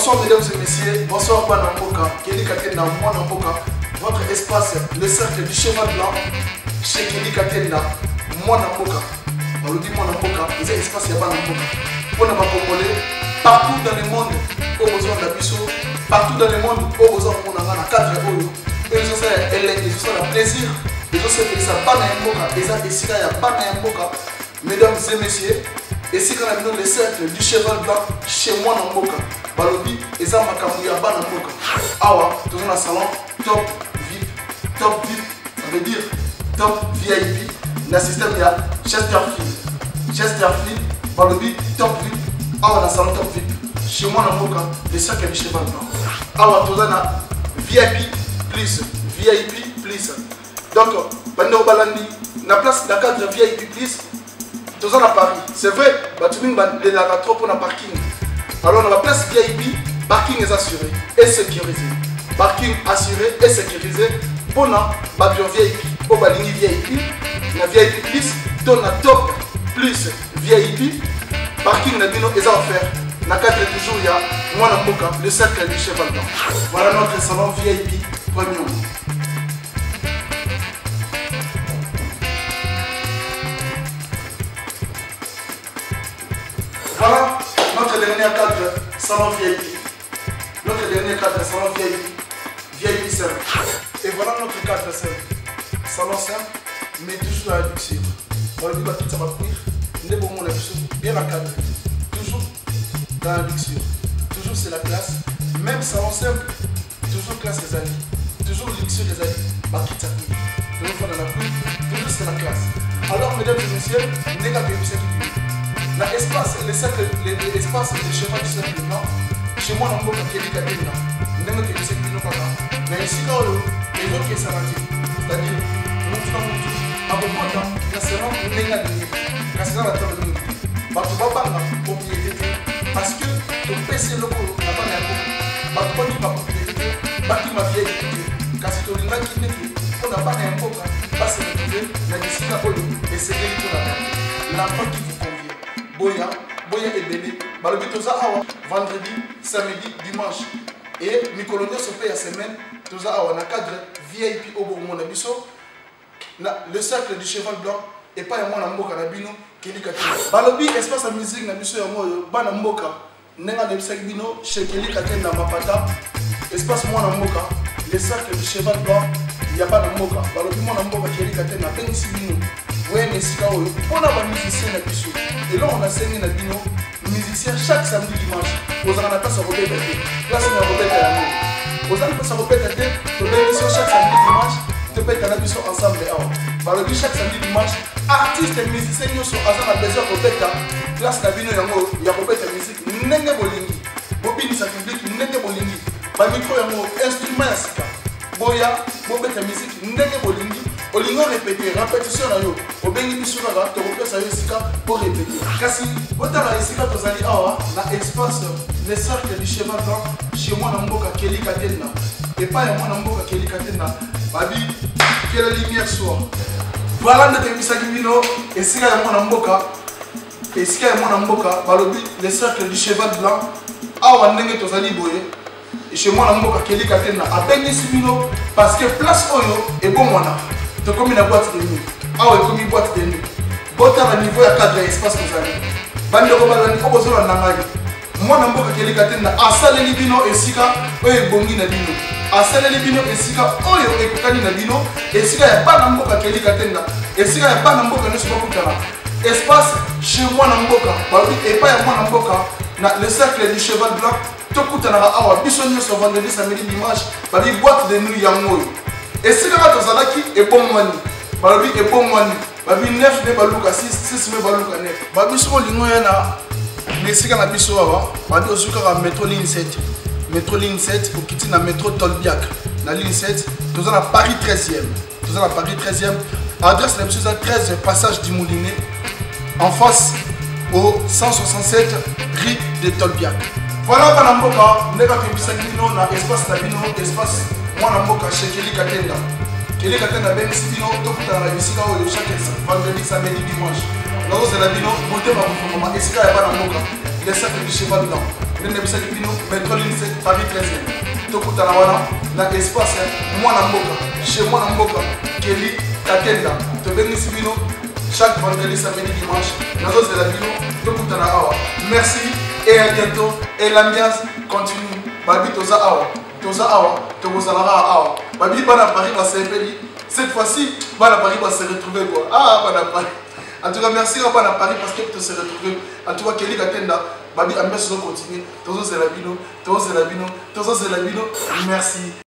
Bonsoir mesdames et messieurs, bonsoir Banamboka, Kelly Katenda, Mwanamboka, votre espace, le cercle du cheval blanc, chez Kelly Katenda, Mwanamboka. On le dit Mwanamboka, c'est un espace Banamboka. On a Congolais, partout dans le monde, au besoin de la Bissot, partout dans le monde, au besoin de la cadre Oyo. Et ils ont le plaisir, ils ont fait ça Banamboka, ils ont essayé à Banamboka, mesdames et messieurs. Et si on a vu le cercle du cheval blanc chez moi dans Mboka, Balobi, et ça m'a camouillé à Mboka. Awa, toujours dans le salon, top VIP, ça veut dire top VIP. Dans le système, il y a Chesterfield, Balobi, top VIP. Awa, dans le salon, top VIP. Chez moi dans Mboka, le cercle du cheval blanc. Awa, toujours dans VIP plus. Donc, Bando Balandi, la place de la cadre VIP plus. Tous à Paris, c'est vrai, tu as trop pour le parking. Alors, on a la place VIP, parking est assuré et sécurisé. Parking assuré et sécurisé. Pour la VIP, pour la VIP, la VIP plus, dans la top plus VIP, parking est offert. Dans le cadre du jour, il y a moi le cercle du cheval blanc. Voilà notre salon VIP premium. Voilà notre dernier cadre salon VIP. Notre dernier cadre salon VIP simple. Et voilà notre cadre simple. Salon simple, mais toujours à la luxure. On le dit tout ça va courir. Bien encadré. Toujours dans la luxure. Toujours c'est la classe. Même salon simple, toujours classe les amis. Toujours luxure les amis. Toujours dans la pluie. Toujours c'est la classe. Alors mesdames et messieurs, négatif l'espace, l'espace de cheval du cercle blanc, chez moi, on a Kelly Katenda. On a Kelly Katenda. Mais ici, les autres qui sont c'est-à-dire, nous faisons tout. À beaucoup de temps, il y a seulement une négalité. Quand c'est dans la table de nous, tu vas pas la propriété. Parce que ton PC loco n'a pas la propriété. Tu vas pas propriété. Tu vas vieillir. Quand c'est ton lingua qui n'est on n'a pas l'impôt. Parce que la décision et c'est pour l'enfant qui vous convient. Boya et Bébé, Balobitoza Awa, vendredi, samedi, dimanche. Et Mikolonio se paye la semaine, Toza Awa, na cadre VIP au bon mon abisso, le cercle du cheval blanc, et pas un mon Mboka Nabino, Kelly Katenda. Balobi, espace à musique, Nabisso Yamo, Bana Mboka, Nenga Nebsek Bino, chez Kelly Katenda Mapata, espace mon Mboka, le cercle du cheval blanc, il n'y a pas de Mboka. Balobi, mon Mboka, Kelly Katenda, Bensi Bino. Oui, mais c'est là où on a un musicien à Bissou. Et là, on a saigné à Bino, musicien chaque samedi dimanche. Vous en avez pas à répéter. Là, c'est un répète à la main. Vous en avez pas à répéter. Tu peux émission chaque samedi dimanche. Tu peux être à la mission ensemble. Par le chaque samedi dimanche, artistes et musiciens sont à la besoin de répéter. Place la Bino, il y a répéter la musique. N'est-ce pas Bolingi. Bobini, ça public, n'est-ce pas Bolingi. Par le micro, il y a un instrument. Boya, Bobet la musique, n'est-ce pas Bolingi. Au lieu de répéter, répétition, au béni du souverain, tu repères ça pour répéter. Kasi, autant la Esika, tu as dit, ah, l'espace, le cercle du cheval blanc, chez moi, dans Mboka, Kelly Katenda. Et pas moi, dans Mboka, Kelly Katenda. Babi, que la lumière soit. Voilà notre émission Vino, et si là, moi, dans Mboka, et si là, moi, dans Mboka, Balobi, le cercle du cheval blanc, ah, on a dit, tu as dit, boye. Et chez moi, dans Mboka, Kelly Katenda, à Benny Simino, parce que place Oyo est bon, moi, tu as comme une boîte de nuit. Ah oui, comme une boîte de nuit. Boîte à niveau de cadre espace que vous avez. Bande de Robalani, on besoin de Nangaï. Moi, je suis Kelly Katenda. À Salé Libino et Sika, eux et Bongi Nabino. À Salé Libino et Sika, eux et Kokani Nabino. Et Sika, il n'y a pas d'amboka Kelly Katenda. Et Sika, il n'y a pas d'amboka ne se pas. Espace chez moi, Namboka. Et pas moi, Namboka. Le cercle du cheval blanc. Tokutana Awa, Bissonio sur vendredi, samedi, dimanche. Babi boîte de nuit, Yamoy. Et si le gars Zalaki est bon mani, Babi est bon mani, Babi 9 de Baluka 6 de Baluka 9. Babi sur l'Ingoyana, mais si on a vu ça, Babi Ozuka métro ligne 7. Métro ligne 7, pour quitter la métro Tolbiac. La ligne 7, nous allons à Paris 13e. Nous allons à Paris 13e. Adresse la mission 13, passage du Moulinet. En face au 167 rue de Tolbiac. Voilà, Banamboka, nous avons fait espace Nabino, espace. Moi, je suis chez Kelly Katenda. Kelly Katenda, ben si bino, tout le temps, ici, chaque vendredi, samedi, dimanche. Là, vous avez bino, montez ma maman, et c'est là, il y a pas le cercle du cheval blanc. nayebisaki bino métro ligne 7 Paris 13e tokutana wana na espace mwana mboka chez mwana mboka Kelly Katenda tobengisi bino chaque vendredi samedi dimanche nazozela bino tokutana awa. Merci et à bientôt et l'ambiance continue. Babi toza awa tokozalaka awa babi bana Paris va sepeli cette fois-ci bana Paris va se retrouver quoi. Ah bana Paris. En tout cas, merci à Paris parce que tu se retrouves. En tout cas, Kelly Katenda, Babi Ambiance continue. Tozo Zelabino, merci.